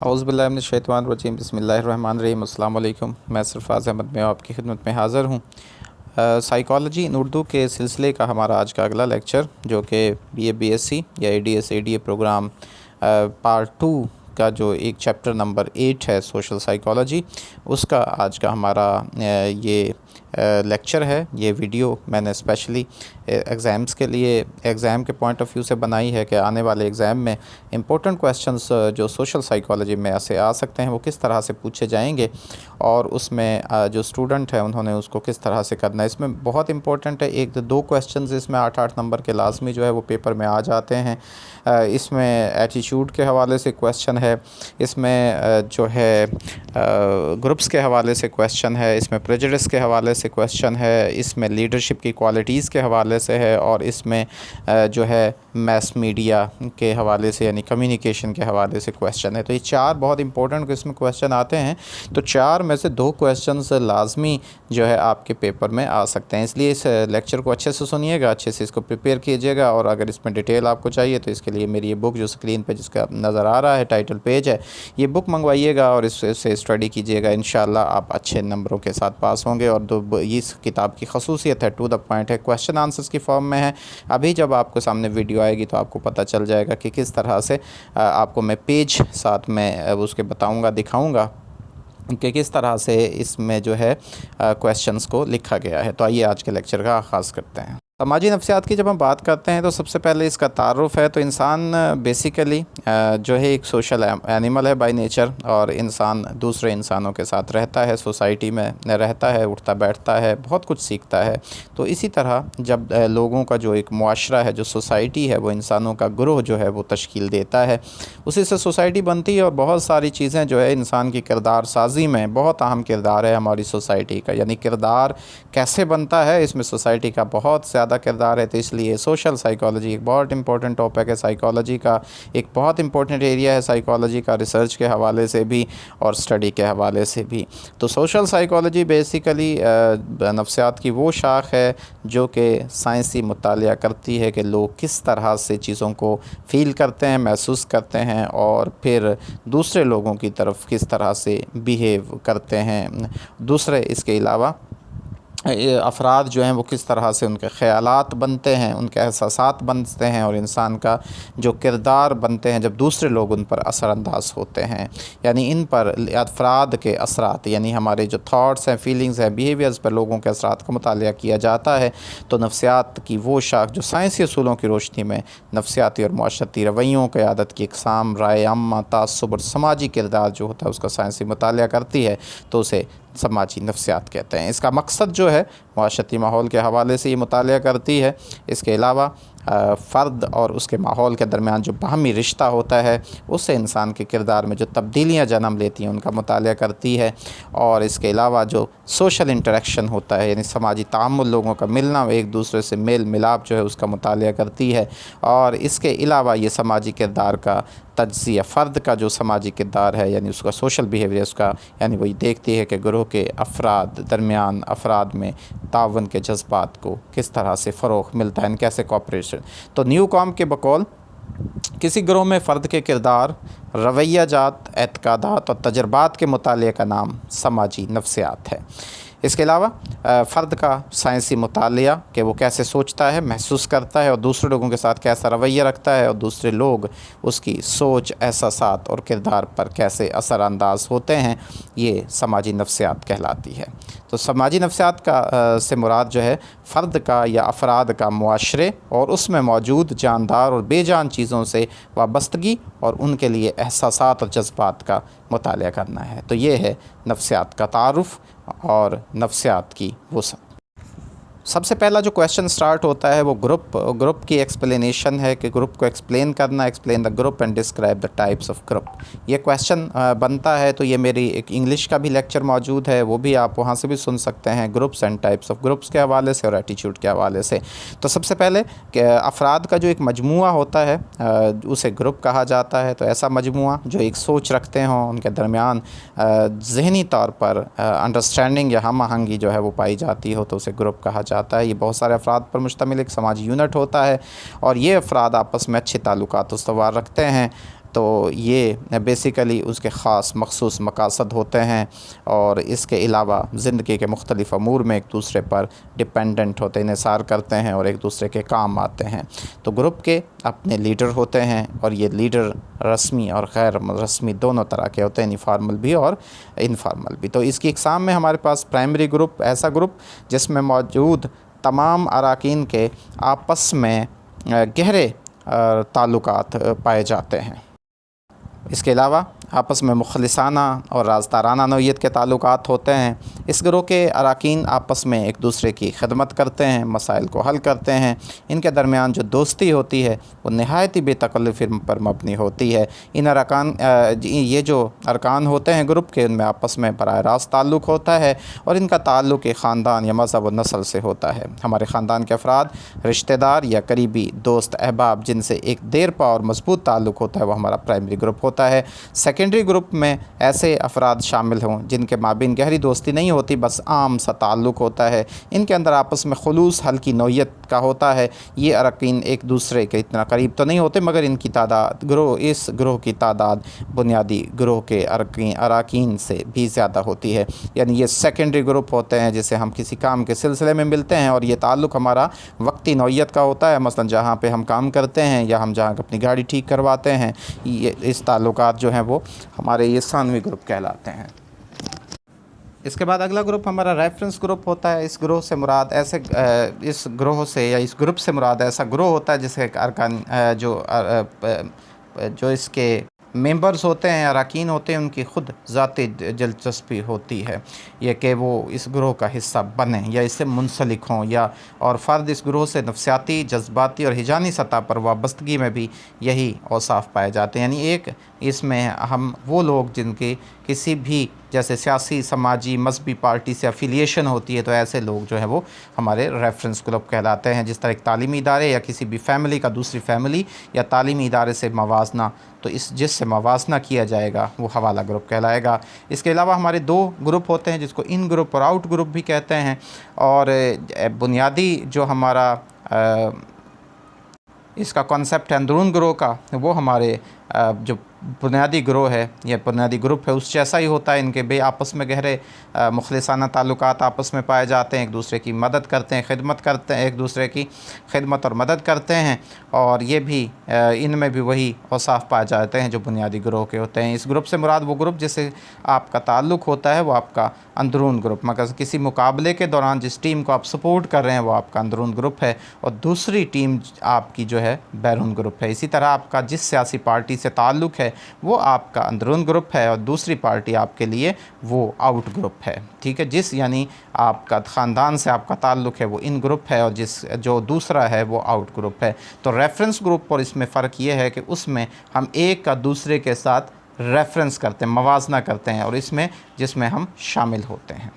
औज़ुबिल्लाहिमिनश्शैतानिर्रजीम बिस्मिल्लाहिर्रहमानिर्रहीम अस्सलाम वालेकुम। मैं सरफराज अहमद मैं आपकी खिदमत में हाज़िर हूँ। साइकोलॉजी इन उर्दू के सिलसिले का हमारा आज का अगला लेक्चर, जो कि बीए बीएससी या एडीएस एडीए प्रोग्राम पार्ट 2 का जो एक चैप्टर नंबर 8 है सोशल साइकोलॉजी, उसका आज का हमारा ये लेक्चर है। ये वीडियो मैंने स्पेशली एग्ज़ाम्स के लिए एग्ज़ाम के पॉइंट ऑफ व्यू से बनाई है कि आने वाले एग्ज़ाम में इम्पोर्टेंट क्वेश्चंस जो सोशल साइकोलॉजी में ऐसे आ सकते हैं वो किस तरह से पूछे जाएंगे, और उसमें जो स्टूडेंट है उन्होंने उसको किस तरह से करना है। इसमें बहुत इंपॉर्टेंट है, एक दो क्वेश्चंस इसमें 8-8 नंबर के लाजमी जो है वो पेपर में आ जाते हैं। इसमें एटीट्यूड के हवाले से क्वेश्चन है, इसमें जो है ग्रुप्स के हवाले से क्वेश्चन है, इसमें प्रेजुडिस के हवाले से क्वेश्चन है, इसमें लीडरशिप की क्वालिटीज़ के हवाले से है, और इसमेन जो है मैस मीडिया के हवाले से यानी कम्युनिकेशन के हवाले से क्वेश्चन है। तो ये 4 बहुत इंपॉर्टेंट इसमें क्वेश्चन आते हैं। तो 4 में से 2 क्वेश्चंस लाजमी जो है आपके पेपर में आ सकते हैं, इसलिए इस लेक्चर को अच्छे से सुनिएगा, अच्छे से इसको प्रिपेयर कीजिएगा। और अगर इसमें डिटेल आपको चाहिए तो इसके लिए मेरी ये बुक जो स्क्रीन पे जिसका नज़र आ रहा है टाइटल पेज है, ये बुक मंगवाइएगा और इससे स्टडी कीजिएगा। इंशाल्लाह आप अच्छे नंबरों के साथ पास होंगे। और इस किताब की खसूसियत है, टू द पॉइंट है, क्वेश्चन आंसर्स की फॉर्म में है। अभी जब आपको सामने वीडियो आएगी तो आपको पता चल जाएगा कि किस तरह से आपको मैं पेज साथ में उसके बताऊंगा, दिखाऊंगा कि किस तरह से इसमें जो है क्वेश्चंस को लिखा गया है। तो आइए आज के लेक्चर का आगाज़ करते हैं। समाजी नफ्सियात की जब हम बात करते हैं तो सबसे पहले इसका तारुफ़ है। तो इंसान बेसिकली जो है एक सोशल एनिमल है बाय नेचर, और इंसान दूसरे इंसानों के साथ रहता है, सोसाइटी में रहता है, उठता बैठता है, बहुत कुछ सीखता है। तो इसी तरह जब लोगों का जो एक मुआशरा है, जो सोसाइटी है, वो इंसानों का ग्रोह जो है वो तश्कील देता है, उसी से सोसाइटी बनती है। और बहुत सारी चीज़ें जो है इंसान की किरदार साजी में बहुत अहम किरदार है हमारी सोसाइटी का, यानी किरदार कैसे बनता है इसमें सोसाइटी का बहुत ज़्यादा किरदार है। तो इसलिए सोशल साइकोलॉजी एक बहुत इंपॉर्टेंट टॉपिक है, साइकोलॉजी का एक बहुत इंपॉर्टेंट एरिया है, साइकोलॉजी का रिसर्च के हवाले से भी और स्टडी के हवाले से भी। तो सोशल साइकोलॉजी बेसिकली नफ्सियात की वो शाख है जो कि साइंसी मुतालिया करती है कि लोग किस तरह से चीज़ों को फ़ील करते हैं, महसूस करते हैं, और फिर दूसरे लोगों की तरफ किस तरह से बिहेव करते हैं। दूसरे इसके अलावा अफराद जो हैं वो किस तरह से उनके ख़यालात बनते हैं, उनके एहसासात बनते हैं, और इंसान का जो किरदार बनते हैं जब दूसरे लोग उन पर असरानंदाज होते हैं, यानी इन पर अफराद के असरात, यानी हमारे जो थाट्स हैं, फीलिंग्स हैं, बिहेवियर्स पर लोगों के असरात का मुतालिया किया जाता है। तो नफ्सियात की वो शाख जो साइंसी असूलों की रोशनी में नफ्सियाती और माशरती रवैयों, क़यादत की इक़साम, राय अम्मा, तासुब और समाजी किरदार जो होता है उसका साइंसी मुतालिया करती है, तो उसे समाजी नफ्सियात कहते हैं। इसका मकसद जो है माशरती माहौल के हवाले से ये मुतालिया करती है। इसके अलावा फ़र्द और उसके माहौल के दरमियान जो बाहमी रिश्ता होता है उससे इंसान के किरदार में जो तब्दीलियाँ जन्म लेती हैं उनका मुतालिया करती है। और इसके अलावा जो सोशल इंटरेक्शन होता है, यानी समाजी तामुल, लोगों का मिलना, एक दूसरे से मेल मिलाप जो है उसका मुतालिया करती है। और इसके अलावा ये समाजी किरदार का तज्ज़िया, फ़र्द का जो समाजी किरदार है यानी उसका सोशल बिहेवियर, उसका यानी वही देखती है कि ग्रोह के अफराद दरमियान अफराद में तावन के जज्बात को किस तरह से फ़रोग़ मिलता है, कैसे कोऑपरेशन। तो न्यू कॉम के बकौल किसी ग्रोह में फ़र्द के किरदार, रवैया जात, एतक़ादात और तजर्बात के मुताले का नाम समाजी नफ्सियात है। इसके अलावा फ़र्द का साइंसी मुतालिया कि वो कैसे सोचता है, महसूस करता है, और दूसरे लोगों के साथ कैसा रवैया रखता है, और दूसरे लोग उसकी सोच, एहसासात और किरदार पर कैसे असरानंदाज होते हैं, ये समाजी नफ्सियात कहलाती है। तो समाजी नफ्सियात का से मुराद जो है फ़र्द का या अफराद का मुआशरे और उसमें मौजूद जानदार और बेजान चीज़ों से वाबस्तगी और उनके लिए एहसासात और जज्बात का मुतालिया करना है। तो ये है नफ्सियात का तारुफ़ और नफ्सियात की वसअत। सबसे पहला जो क्वेश्चन स्टार्ट होता है वो ग्रुप की एक्सप्लेनेशन है कि ग्रुप को एक्सप्लेन करना, explain the group and describe the types of group, ये क्वेश्चन बनता है। तो ये मेरी एक इंग्लिश का भी लेक्चर मौजूद है, वो भी आप वहाँ से भी सुन सकते हैं, groups and types of groups के हवाले से और एटीट्यूड के हवाले से। तो सबसे पहले अफराद का जो एक मजमुआ होता है उसे ग्रुप कहा जाता है। तो ऐसा मजमुआ जो एक सोच रखते हों, उनके दरमियान ज़हनी तौर पर अंडरस्टैंडिंग या हम आहंगी जो है वो पाई जाती हो, तो उसे ग्रुप कहा जाता है। ये बहुत सारे अफराद पर मुश्तमिल एक समाजी यूनिट होता है, और ये अफराद आपस में अच्छे ताल्लुकात इस्तवार रखते हैं। तो ये बेसिकली उसके ख़ास मखसूस मकासद होते हैं और इसके अलावा ज़िंदगी के मुख्तलिफ़ अमूर में एक दूसरे पर डिपेंडेंट होते इन्हिसार करते हैं और एक दूसरे के काम आते हैं। तो ग्रुप के अपने लीडर होते हैं और ये लीडर रस्मी और गैर रस्मी दोनों तरह के होते हैं, इनफॉर्मल भी और इनफॉर्मल भी। तो इसकी इकसाम में हमारे पास प्राइमरी ग्रुप ऐसा ग्रुप जिसमें मौजूद तमाम अराकीन के आपस में गहरे ताल्लुकात पाए जाते हैं। इसके अलावा आपस में मुखलिसाना और राज़दाराना नौइयत के ताल्लुकात होते हैं। इस ग्रोह के अराकीन आपस में एक दूसरे की खिदमत करते हैं, मसाइल को हल करते हैं। इनके दरमियान जो दोस्ती होती है वो नहायत ही बेतकल्लुफ़ पर मबनी होती है। इन ये जो अरकान होते हैं ग्रुप के, उनमें आपस में बराह रास्त ताल्लुक़ होता है और इनका ताल्लुक़ एक ख़ानदान या मज़हब व नस्ल से होता है। हमारे ख़ानदान के अफराद, रिश्तेदार या करीबी दोस्त अहबाब जिनसे एक देर पा और मजबूत ताल्लुक़ होता है वो हमारा प्राइमरी ग्रुप होता है। सेकेंडरी ग्रुप में ऐसे अफराद शामिल हों जिनके माबिन गहरी दोस्ती नहीं होती, बस आम सा ताल्लुक़ होता है। इनके अंदर आपस में खुलूस हल्की नौइयत का होता है। ये अरकान एक दूसरे के इतना करीब तो नहीं होते, मगर इनकी तादाद इस ग्रोह की तादाद बुनियादी ग्रोह के अरकान से भी ज़्यादा होती है। यानी ये सेकेंडरी ग्रुप होते हैं जिसे हम किसी काम के सिलसिले में मिलते हैं और ये ताल्लुक़ हमारा वक्ती नौइयत का होता है। मसलन जहाँ पे हम काम करते हैं या हम जहाँ अपनी गाड़ी ठीक करवाते हैं, ये इस ताल्लुकात जो हैं वो हमारे ये सानवी ग्रुप कहलाते हैं। इसके बाद अगला ग्रुप हमारा रेफरेंस ग्रुप होता है। इस ग्रोह से मुराद इस ग्रोह से या इस ग्रुप से मुराद ऐसा ग्रोह होता है जिसके अरकान जो इसके मेंबर्स होते हैं, अरकान होते हैं, उनकी ख़ुद ज़ाती दिलचस्पी होती है ये कि वो इस ग्रोह का हिस्सा बने या इससे मुंसलिक हों, या और फ़र्द इस ग्रोह से नफसियाती, जज्बाती और हिजानी सतह पर वाबस्तगी में भी यही औसाफ पाए जाते हैं। यानी एक इसमें हम वो लोग जिनके किसी भी जैसे सियासी, समाजी, मजहबी पार्टी से अफिलिएशन होती है, तो ऐसे लोग जो है वो हमारे रेफरेंस ग्रुप कहलाते हैं। जिस तरह एक तालीमी इदारे या किसी भी फैमिली का दूसरी फैमिली या तालीमी इदारे से मवाजना, तो जिससे मवाजना किया जाएगा वो हवाला ग्रुप कहलाएगा। इसके अलावा हमारे दो ग्रुप होते हैं जिसको इन ग्रुप और आउट ग्रुप भी कहते हैं। और बुनियादी जो हमारा इसका कॉन्सेप्ट है अंदरून ग्रोह का, वो हमारे जो बुनियादी ग्रोह है या बुनियादी ग्रुप है उस जैसा ही होता है। इनके बे आपस में गहरे मुखलिसाना ताल्लुकात आपस में पाए जाते हैं, एक दूसरे की मदद करते हैं, खिदमत करते हैं, एक दूसरे की खिदमत और मदद करते हैं। और ये भी इनमें भी वही औसाफ पाए जाते हैं जो बुनियादी ग्रोह के होते हैं। इस ग्रुप से मुराद वो ग्रुप जिससे आपका ताल्लुक़ होता है वो आपका अंदरून ग्रुप, मगर किसी मुकाबले के दौरान जिस टीम को आप सपोर्ट कर रहे हैं वो आपका अंदरून ग्रुप है और दूसरी टीम आपकी जो है बैरून ग्रुप है। इसी तरह आपका जिस सियासी पार्टी से ताल्लुक़ है वो आपका अंदरून ग्रुप है और दूसरी पार्टी आपके लिए वो आउट ग्रुप है। ठीक है, यानी आपका ख़ानदान से आपका ताल्लुक़ है वो इन ग्रुप है और जो दूसरा है वो आउट ग्रुप है। तो रेफरेंस ग्रुप और इसमें फ़र्क ये है कि उसमें हम एक का दूसरे के साथ रेफरेंस करते हैं, मवाजना करते हैं, और इसमें जिसमें हम शामिल होते हैं।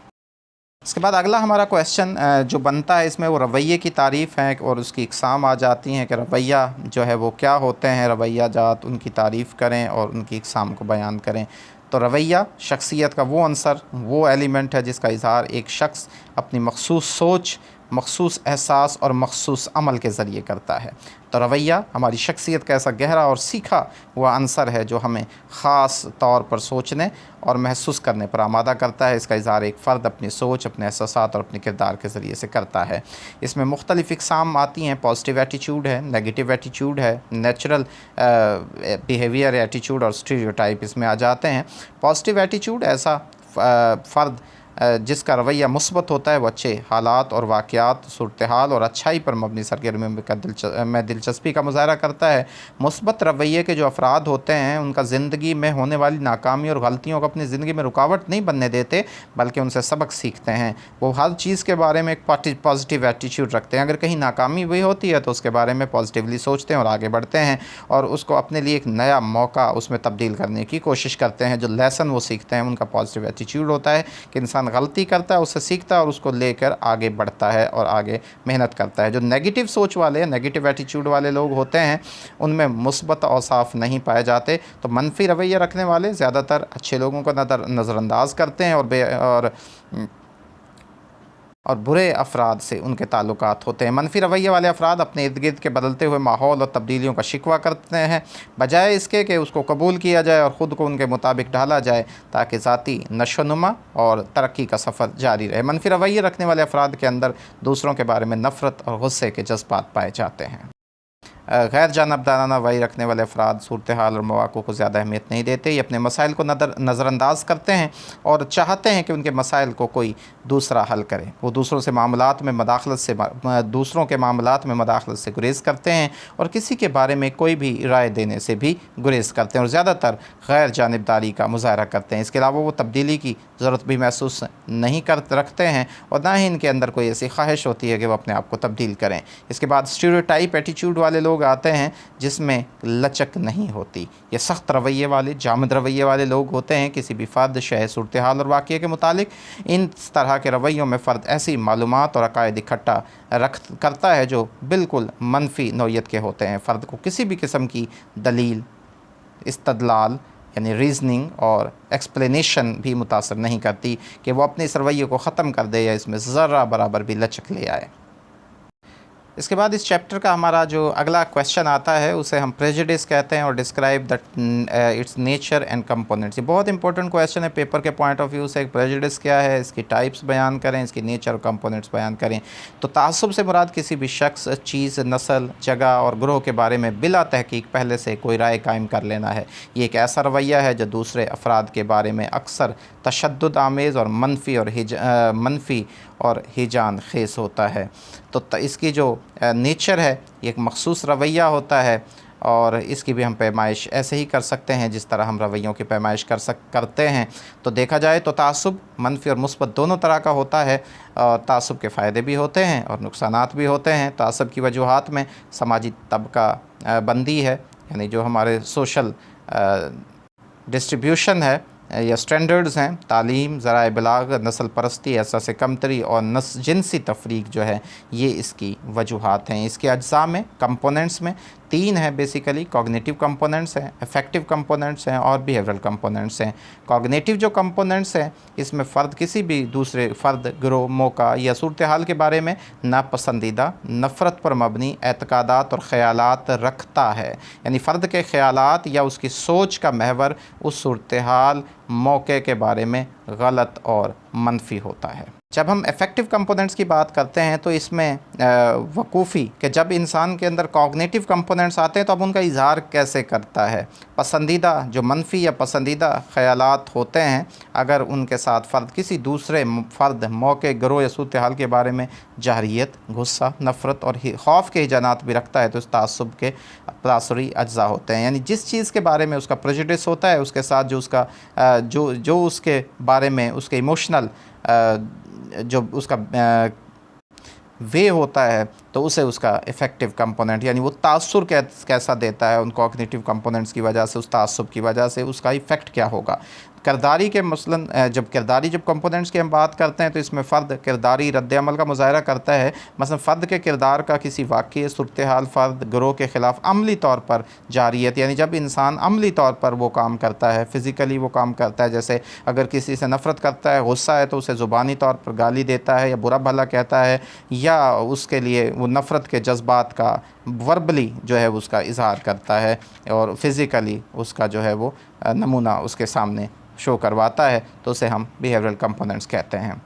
इसके बाद अगला हमारा क्वेश्चन जो बनता है इसमें वो रवैये की तारीफ़ है और उसकी इकसाम आ जाती हैं कि रवैया जो है वो क्या होते हैं, रवैया जात, उनकी तारीफ़ करें और उनकी इकसाम को बयान करें। तो रवैया शख्सियत का वो अंसर, वो एलिमेंट है जिसका इज़हार एक शख्स अपनी मखसूस सोच, मखसूस एहसास और मखसूस अमल के ज़रिए करता है। तो रवैया हमारी शख्सियत का ऐसा गहरा और सीखा हुआ अंसर है जो हमें ख़ास तौर पर सोचने और महसूस करने पर आमादा करता है। इसका इज़हार एक फ़र्द अपनी सोच, अपने एहसासात और अपने किरदार के ज़रिए से करता है। इसमें मुख्तलिफ़ इक़साम आती हैं। पॉजिटिव एटीट्यूड है, नेगेटिव एटीट्यूड है, नेचुरल बिहेवियर एटीट्यूड और स्टीरियोटाइप इसमें आ जाते हैं। पॉजिटिव एटीट्यूड ऐसा फ़र्द जिसका रवैया मुस्बत होता है, वो अच्छे हालात और वाक़यात, सूरत हाल और अच्छाई पर मबनी सरगर्मियों में दिलचस्पी का मुज़ाहरा करता है। मुस्बत रवैये के जो अफराद होते हैं उनका ज़िंदगी में होने वाली नाकामी और गलतियों को अपनी ज़िंदगी में रुकावट नहीं बनने देते, बल्कि उनसे सबक सीखते हैं। वो हर चीज़ के बारे में एक पॉजिटिव एटीट्यूड रखते हैं। अगर कहीं नाकामी हुई होती है तो उसके बारे में पॉजिटिवली सोचते हैं और आगे बढ़ते हैं और उसको अपने लिए एक नया मौका उसमें तब्दील करने की कोशिश करते हैं। जो लेसन वो सीखते हैं उनका पॉजिटिव एटीट्यूड होता है कि इंसान गलती करता है, उससे सीखता है और उसको लेकर आगे बढ़ता है और आगे मेहनत करता है। जो नेगेटिव सोच वाले, नेगेटिव एटीट्यूड वाले लोग होते हैं उनमें मुस्बत औसाफ नहीं पाए जाते। तो मनफी रवैया रखने वाले ज़्यादातर अच्छे लोगों को नज़रअंदाज करते हैं और बुरे अफराद से उनके ताल्लुकात होते हैं। मनफी रवैये वाले अफराद अपने इर्द गिर्द के बदलते हुए माहौल और तब्दीलियों का शिकवा करते हैं, बजाय इसके कि उसको कबूल किया जाए और ख़ुद को उनके मुताबिक ढाला जाए ताकि ज़ाती नशोनुमा और तरक्की का सफ़र जारी रहे। मनफी रवैये रखने वाले अफराद के अंदर दूसरों के बारे में नफ़रत और गुस्से के जज्बात पाए जाते हैं। गैर जानबदाराना रवैया रखने वाले अफराद सूरत हाल और मौक़ों को ज़्यादा अहमियत नहीं देते। ये अपने मसाइल को नज़रअंदाज करते हैं और चाहते हैं कि उनके मसाइल को कोई दूसरा हल करे। वो दूसरों के मामलात में मदाखलत से गुरेज़ करते हैं और किसी के बारे में कोई भी राय देने से भी गुरेज़ करते हैं और ज़्यादातर गैर जानिबदारी का मुज़ाहरा करते हैं। इसके अलावा वो तब्दीली की ज़रूरत भी महसूस नहीं रखते हैं और ना ही इनके अंदर कोई ऐसी ख्वाहिश होती है कि वो अपने आप को तब्दील करें। इसके बाद स्टीरियोटाइप एटीट्यूड वाले लोग आते हैं जिसमें लचक नहीं होती। ये सख्त रवैये वाले, जामद रवैये वाले लोग होते हैं। किसी भी फ़र्द, शय, सूरत हाल और वाक़ये के मुतालिक इन तरह के रवैयों में फ़र्द ऐसी मालूमात और अकायद इकट्ठा करता है जो बिल्कुल मनफी नौइयत के होते हैं। फ़र्द को किसी भी किस्म की दलील, इस्तदलाल यानी रीज़निंग और एक्सप्लेनेशन भी मुतासर नहीं करती कि वो अपने इस रवैये को ख़त्म कर दे या इसमें ज़र्रा बराबर भी लचक ले आए। इसके बाद इस चैप्टर का हमारा जो अगला क्वेश्चन आता है उसे हम प्रेजुडिस कहते हैं और describe the it's nature and components. ये बहुत इंपॉर्टेंट क्वेश्चन है पेपर के पॉइंट ऑफ व्यू से। प्रेजुडिस क्या है, इसकी टाइप्स बयान करें, इसकी नेचर और कंपोनेंट्स बयान करें। तो तासुब से मुराद किसी भी शख्स, चीज़, नस्ल, जगह और ग्रोह के बारे में बिला तहकीक पहले से कोई राय कायम कर लेना है। ये एक ऐसा रवैया है जो दूसरे अफराद के बारे में अक्सर तशद्दुद आमेज़ और मनफी और हिजान खेस होता है। तो इसकी जो नेचर है ये एक मखसूस रवैया होता है और इसकी भी हम पैमाइश ऐसे ही कर सकते हैं जिस तरह हम रवैयों की पैमाइश करते हैं। तो देखा जाए तो तासुब मनफी और मुस्बत दोनों तरह का होता है और तासुब के फ़ायदे भी होते हैं और नुकसानात भी होते हैं। तासुब की वजूहात में समाजी तबका बंदी है, यानी जो हमारे सोशल डिस्ट्रीब्यूशन है या स्टैंडर्ड्स हैं, तालीम, ज़राए बिलाग, नस्ल परस्ती, एहसास कमतरी और जिनसी तफरीक जो है ये इसकी वजूहात हैं। इसके अज्जा में, कंपोनेंट्स में 3 है बेसिकली। कॉग्निटिव कंपोनेंट्स हैं, अफेक्टिव कंपोनेंट्स हैं और बिहेवियरल कंपोनेंट्स हैं। कॉग्निटिव जो कंपोनेंट्स हैं इसमें फ़र्द किसी भी दूसरे फ़र्द, गिरोह, मौका या सूरत हाल के बारे में नापसंदीदा, नफ़रत पर मबनी एतकादात और ख़यालात रखता है। यानी फ़र्द के ख़यालात या उसकी सोच का महवर उस सूरत हाल, मौके के बारे में गलत और मनफी होता है। जब हम इफ़ेक्टिव कंपोनेंट्स की बात करते हैं तो इसमें वकूफ़ी कि जब इंसान के अंदर कॉग्निटिव कंपोनेंट्स आते हैं तो अब उनका इज़हार कैसे करता है। पसंदीदा जो मनफी या पसंदीदा ख़यालात होते हैं, अगर उनके साथ फ़र्द किसी दूसरे फ़र्द, मौके, गिरोह या सूरत हाल के बारे में जहरियत, गुस्सा, नफ़रत और खौफ के हिजानात भी रखता है तो इस तासुब के तासुरी अज्जा होते हैं। यानी जिस चीज़ के बारे में उसका प्रेजुडिस होता है उसके साथ जो उसका जो उसके बारे में उसके इमोशनल जो उसका वे होता है तो उसे उसका इफ़ेक्टिव कंपोनेंट यानी वो तासुर कैसा देता है उन कॉग्निटिव कंपोनेंट्स की वजह से, उस तासुब की वजह से उसका इफ़ेक्ट क्या होगा। किरदारी के मसलन जब कंपोनेंट्स की हम बात करते हैं तो इसमें फ़र्द किरदारी रद्द अमल का मुज़ाहरा करता है। मसलन फ़र्द के किरदार का किसी वाक़ये, सूरत हाल, फ़र्द, गिरोह के ख़िलाफ़ अमली तौर पर जारियत, यानी जब इंसान अमली तौर पर वो काम करता है, फ़िज़िकली वो काम करता है, जैसे अगर किसी से नफ़रत करता है, गुस्सा है तो उसे ज़ुबानी तौर पर गाली देता है या बुरा भला कहता है या उसके लिए वो नफ़रत के जज्बात का वर्बली जो है उसका इज़हार करता है और फ़िज़िकली उसका जो है वो नमूना उसके सामने शो करवाता है तो उसे हम बिहेवियरल कंपोनेंट्स कहते हैं।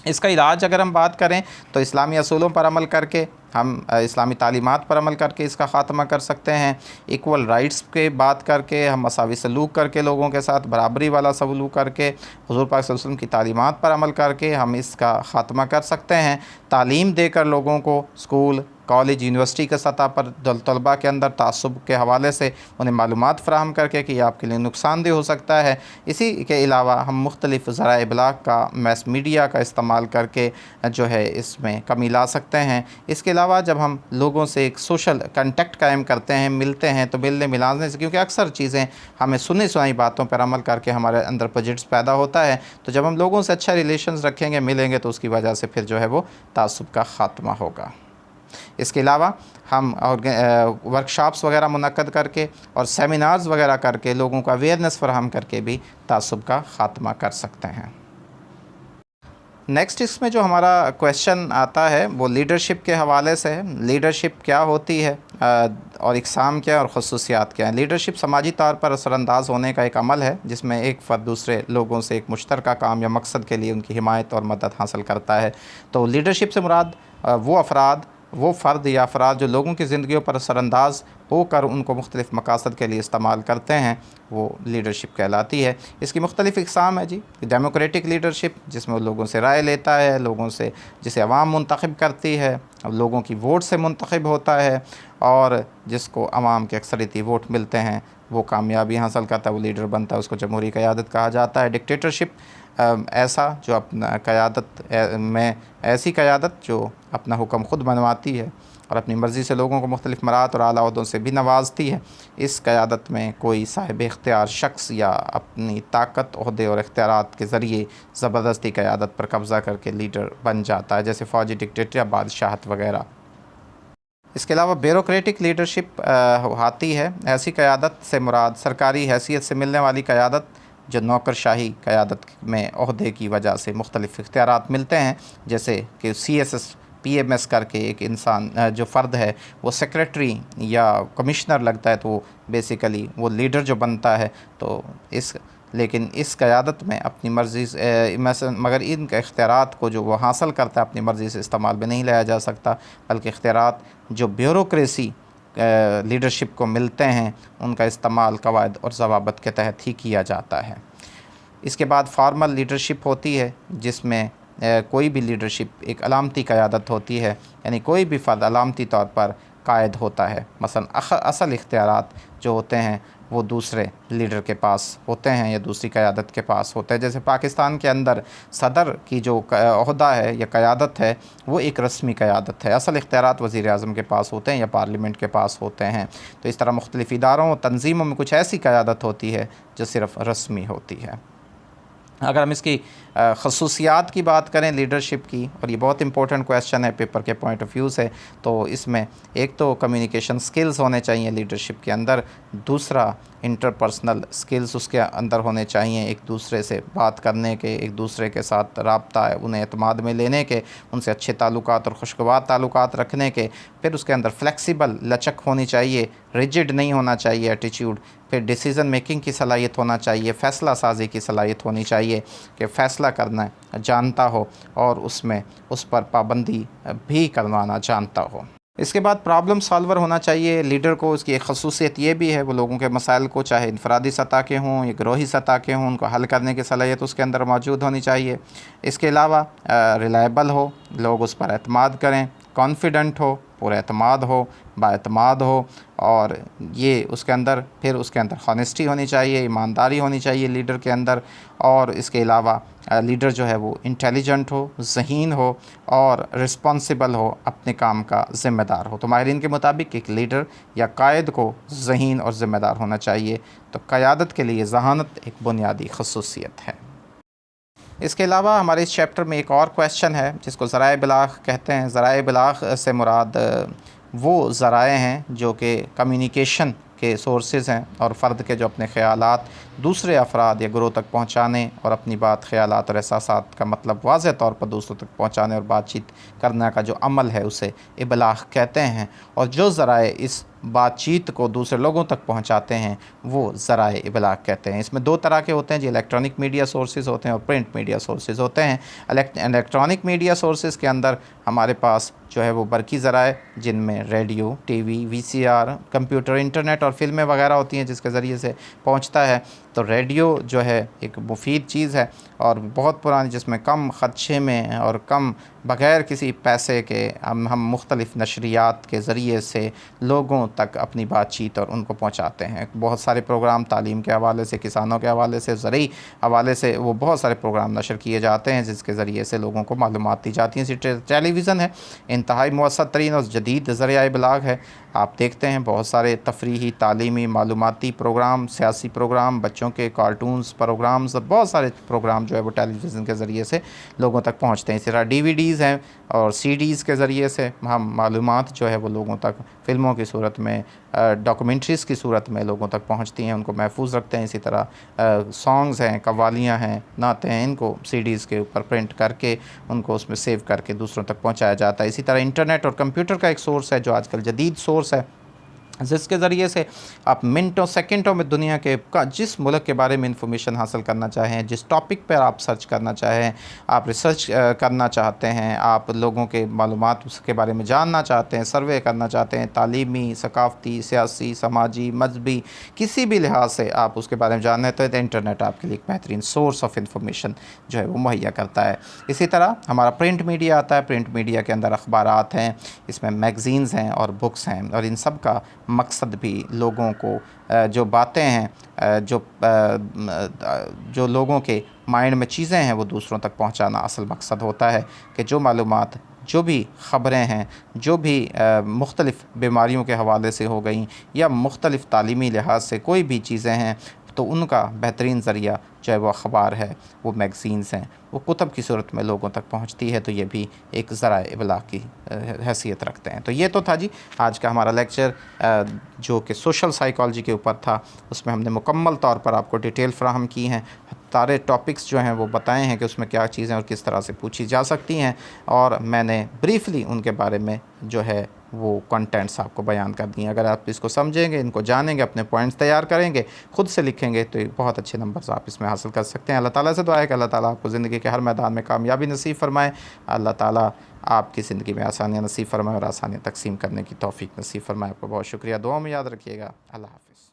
इसका इलाज अगर हम बात करें तो इस्लामी असूलों पर अमल करके, हम इस्लामी तालीमात पर अमल करके इसका ख़ात्मा कर सकते हैं। इक्वल राइट्स के बात करके, हम मसावी सलूक करके, लोगों के साथ बराबरी वाला सलूक करके, हुज़ूर पाक सल्लल्लाहु अलैहि वसल्लम की तालीमात पर अमल करके हम इसका ख़ात्मा कर सकते हैं। तालीम देकर लोगों को स्कूल, कॉलेज, यूनिवर्सिटी के सतह पर तलबा के अंदर तासुब के हवाले से उन्हें मालूमात फ़राहम करके कि यह आपके लिए नुकसानदेह हो सकता है। इसी के अलावा हम मुख्तलिफ़ ज़राए इबलाग का, मैस मीडिया का इस्तेमाल करके जो है इसमें कमी ला सकते हैं। इसके अलावा जब हम लोगों से एक सोशल कंटेक्ट कायम करते हैं, मिलते हैं, तो मिलने मिलाने से, क्योंकि अक्सर चीज़ें हमें सुनी सुनाई बातों पर अमल करके हमारे अंदर प्रोजेक्ट्स पैदा होता है, तो जब हम लोगों से अच्छा रिलेशंस रखेंगे, मिलेंगे, तो उसकी वजह से फिर जो है वो तासुब का ख़ात्मा होगा। इसके अलावा हम वर्कशॉप्स वगैरह मुनक्कद करके और सेमिनार्स वगैरह करके लोगों को अवेयरनेस फराहम करके भी तासुब का ख़ात्मा कर सकते हैं। नेक्स्ट इसमें जो हमारा क्वेश्चन आता है वो लीडरशिप के हवाले से है। लीडरशिप क्या होती है और इकसाम क्या है और ख़ुसूसियात क्या है। लीडरशिप समाजी तौर पर असरअंदाज होने का एक अमल है जिसमें एक फ़र्द दूसरे लोगों से एक मुश्तरका काम या मकसद के लिए उनकी हिमायत और मदद हासिल करता है। तो लीडरशिप से मुराद वो फ़र्द या अफराद जो लोगों की ज़िंदगियों पर असरअंदाज होकर उनको मुख्तलिफ़ मकासद के लिए इस्तेमाल करते हैं, वो लीडरशिप कहलाती है। इसकी मुख्तलिफ़ इक़साम है जी। डेमोक्रेटिक लीडरशिप, जिसमें वो लोगों से राय लेता है, लोगों से, जिसे अवाम मुंतखब करती है, लोगों की वोट से मुंतखब होता है और जिसको अवाम के अक्सरियती वोट मिलते हैं वो कामयाबी हासिल करता है, वो लीडर बनता है, उसको जमहूरी क़यादत कहा जाता है। डिक्टेटरशिप ऐसा जो अपना ऐसी क़यादत जो अपना हुक्म ख़ुद बनवाती है और अपनी मर्ज़ी से लोगों को मुख्तलिफ़ मरात और आला ओहदों से भी नवाजती है। इस क़यादत में कोई साहिब इख्तियार शख्स या अपनी ताकत, ओहदे और इख्तियारात के ज़रिए ज़बरदस्ती क़यादत पर कब्ज़ा करके लीडर बन जाता है, जैसे फ़ौजी डिक्टेटर या बादशाहत वगैरह। इसके अलावा ब्यूरोक्रेटिक लीडरशिप आती है। ऐसी क़यादत से मुराद सरकारी हैसियत से मिलने वाली क़यादत जो नौकरशाही क़यादत में ओहदे की वजह से मुख्तलिफ़ इख्तियारात मिलते हैं, जैसे कि CSS PMS करके एक इंसान जो फ़र्द है वो सेक्रेटरी या कमिश्नर लगता है, तो बेसिकली वो लीडर जो बनता है। तो लेकिन इस क़यादत में अपनी मर्ज़ी से मगर इन इख्तियारात को जो वो हासिल करता है अपनी मर्ज़ी से इस्तेमाल में नहीं लाया जा सकता, बल्कि इख्तियारात जो ब्यूरोक्रेसी लीडरशिप को मिलते हैं उनका इस्तेमाल कवायद और ज़वाबित के तहत ही किया जाता है। इसके बाद फॉर्मल लीडरशिप होती है जिसमें कोई भी लीडरशिप एक अलामती क़यादत होती है, यानी कोई भी फ़र्द अलामती तौर पर कायद होता है। मसलन असल इख्तियारात जो होते हैं वो दूसरे लीडर के पास होते हैं या दूसरी क़यादत के पास होते हैं। जैसे पाकिस्तान के अंदर सदर की जो ओहदा है या क़यादत है वो एक रस्मी क़यादत है, असल इख्तियारात वज़ीर आज़म के पास होते हैं या पार्लियामेंट के पास होते हैं। तो इस तरह मुख्तलिफ़ इदारों और तंजीमों में कुछ ऐसी क़यादत होती है जो सिर्फ़ रस्मी होती है। अगर हम इसकी ख़ुसूसियात की बात करें लीडरशिप की, और ये बहुत इंपॉर्टेंट क्वेश्चन है पेपर के पॉइंट ऑफ व्यू से, तो इसमें एक तो कम्युनिकेशन स्किल्स होने चाहिए लीडरशिप के अंदर, दूसरा इंटरपर्सनल स्किल्स उसके अंदर होने चाहिए, एक दूसरे से बात करने के, एक दूसरे के साथ राब्ता है उन्हें एतमाद में लेने के, उनसे अच्छे ताल्लुकात और खुशगवार ताल्लुकात रखने के। फिर उसके अंदर फ्लेक्सिबल, लचक होनी चाहिए, रिजिड नहीं होना चाहिए एटीट्यूड। फिर डिसीज़न मेकिंग की सलाहियत होना चाहिए, फ़ैसला साजी की सलाहियत होनी चाहिए कि फ़ैसला करना जानता हो और उसमें उस पर पाबंदी भी करवाना जानता हो। इसके बाद प्रॉब्लम सॉल्वर होना चाहिए लीडर को। इसकी एक ख़ुसूसियत ये भी है वो लोगों के मसाइल को, चाहे इनफरादी सतह के हों या गिरोही सतह के हों, उनको हल करने की सलाहियत उसके अंदर मौजूद होनी चाहिए। इसके अलावा रिलायबल हो, लोग उस पर एतमाद करें, कॉन्फिडेंट हो, पूरा एतमाद हो, बाएतमाद हो, और ये उसके अंदर हॉनेस्टी होनी चाहिए, ईमानदारी होनी चाहिए लीडर के अंदर। और इसके अलावा लीडर जो है वो इंटेलिजेंट हो, ज़हीन हो और रिस्पॉन्सिबल हो, अपने काम का ज़िम्मेदार हो। तो माहिरीन के मुताबिक एक लीडर या कायद को ज़हीन और ज़िम्मेदार होना चाहिए। तो क़यादत के लिए ज़हानत एक बुनियादी ख़ुसूसियत है। इसके अलावा हमारे इस चैप्टर में एक और क्वेश्चन है जिसको ज़राए इबलाग़ कहते हैं। ज़राए इबलाग़ से मुराद वो ज़राए हैं जो कि कम्युनिकेशन के सोर्सेज़ हैं और फ़र्द के जो अपने ख़यालात दूसरे अफराद या ग्रोह तक पहुँचाने और अपनी बात, ख़यालात और एहसासात का मतलब वाज़ेह तौर पर दूसरों तक पहुँचाने और बातचीत करने का जो अमल है उसे इबलाग़ कहते हैं। और जो ज़राए इस बातचीत को दूसरे लोगों तक पहुंचाते हैं वो ज़राए इबलाग़ कहते हैं। इसमें दो तरह के होते हैं जी, इलेक्ट्रॉनिक मीडिया सोर्सेज़ होते हैं और प्रिंट मीडिया सोर्सेज़ होते हैं। इलेक्ट्रॉनिक मीडिया सोर्सेज़ के अंदर हमारे पास जो है वो बरकी ज़राए, जिनमें radio, TV, VCR, computer, internet और फिल्में वगैरह होती हैं जिसके ज़रिए से पहुंचता है। तो रेडियो जो है एक मुफीद चीज़ है और बहुत पुरानी, जिसमें कम ख़र्चे में और कम बग़ैर किसी पैसे के हम मुख्तलिफ़ नशरियात के ज़रिए से लोगों तक अपनी बातचीत और उनको पहुंचाते हैं। बहुत सारे प्रोग्राम तालीम के हवाले से, किसानों के हवाले से, ज़रूरी हवाले से वो बहुत सारे प्रोग्राम नशर किए जाते हैं जिसके ज़रिए से लोगों को मालूमात दी जाती हैं। टेलीविज़न है इंतहाई मौसर तरीन और जदीद ज़रिया इबलाग़ है। आप देखते हैं बहुत सारे तफरीही, तालीमी, मालूमाती प्रोग्राम, सियासी प्रोग्राम, बच्चों के कार्टून्स प्रोग्राम्स, बहुत सारे प्रोग्राम जो है वो टेलीविज़न के ज़रिए से लोगों तक पहुँचते हैं। इसी तरह DVDs हैं और CDs के ज़रिए से हम मालूमात जो है वो लोगों तक फ़िल्मों की सूरत में डॉक्यूमेंट्रीज़ की सूरत में लोगों तक पहुँचती हैं, उनको महफूज रखते हैं। इसी तरह सॉन्ग्स हैं, कव्वालियाँ हैं, नातें हैं, इनको सीडीज़ के ऊपर प्रिंट करके उनको उसमें सेव करके दूसरों तक पहुँचाया जाता है। इसी तरह इंटरनेट और कंप्यूटर का एक सोर्स है जो आजकल जदीद सोर्स है, जिसके ज़रिए से आप मिनटों सेकंडों में दुनिया के जिस मुल्क के बारे में इंफॉर्मेशन हासिल करना चाहें, जिस टॉपिक पर आप सर्च करना चाहें, आप रिसर्च करना चाहते हैं, आप लोगों के मालूमात उसके बारे में जानना चाहते हैं, सर्वे करना चाहते हैं, तालीमी, सकाफ़ती, सियासी, समाजी, मजहबी, किसी भी लिहाज से आप उसके बारे में जानना है तो इंटरनेट आपके लिए एक बेहतरीन सोर्स ऑफ इंफॉर्मेशन जो है वो मुहैया करता है। इसी तरह हमारा प्रिंट मीडिया आता है। प्रिंट मीडिया के अंदर अखबारात हैं, इसमें मैगज़ीन्स हैं और बुक्स हैं, और इन सब का मकसद भी लोगों को जो बातें हैं, जो लोगों के माइंड में चीज़ें हैं वो दूसरों तक पहुंचाना असल मकसद होता है कि जो मालूमात, जो भी ख़बरें हैं, जो भी मुख्तलिफ़ बीमारियों के हवाले से हो गई या मुख्तलिफ़ तालीमी लिहाज से कोई भी चीज़ें हैं, तो उनका बेहतरीन ज़रिया चाहे वो अखबार है, वो मैगज़ीन्स हैं, वो कुतब की सूरत में लोगों तक पहुंचती है, तो ये भी एक ज़राए इबलाग की हैसियत रखते हैं। तो ये तो था जी आज का हमारा लेक्चर जो कि सोशल साइकोलॉजी के ऊपर था। उसमें हमने मुकम्मल तौर पर आपको डिटेल फ़राहम की हैं, सारे टॉपिक्स जो हैं वो बताए हैं कि उसमें क्या चीज़ें और किस तरह से पूछी जा सकती हैं, और मैंने ब्रीफली उनके बारे में जो है वो कंटेंट्स आपको बयान कर दिए। अगर आप इसको समझेंगे, इनको जानेंगे, अपने पॉइंट्स तैयार करेंगे, ख़ुद से लिखेंगे, तो बहुत अच्छे नंबर्स आप इसमें हासिल कर सकते हैं। अल्लाह ताला से दुआ है कि अल्लाह ताला आपको ज़िंदगी के हर मैदान में कामयाबी नसीब फ़रमाए। अल्लाह ताला आपकी ज़िंदगी में आसानियाँ नसीब फ़रमाए और आसानियाँ तकसीम करने की तौफ़ीक नसीब फ़रमाए। आपको बहुत शुक्रिया, दुआ में याद रखिएगा। अल्लाह हाफ़िज़।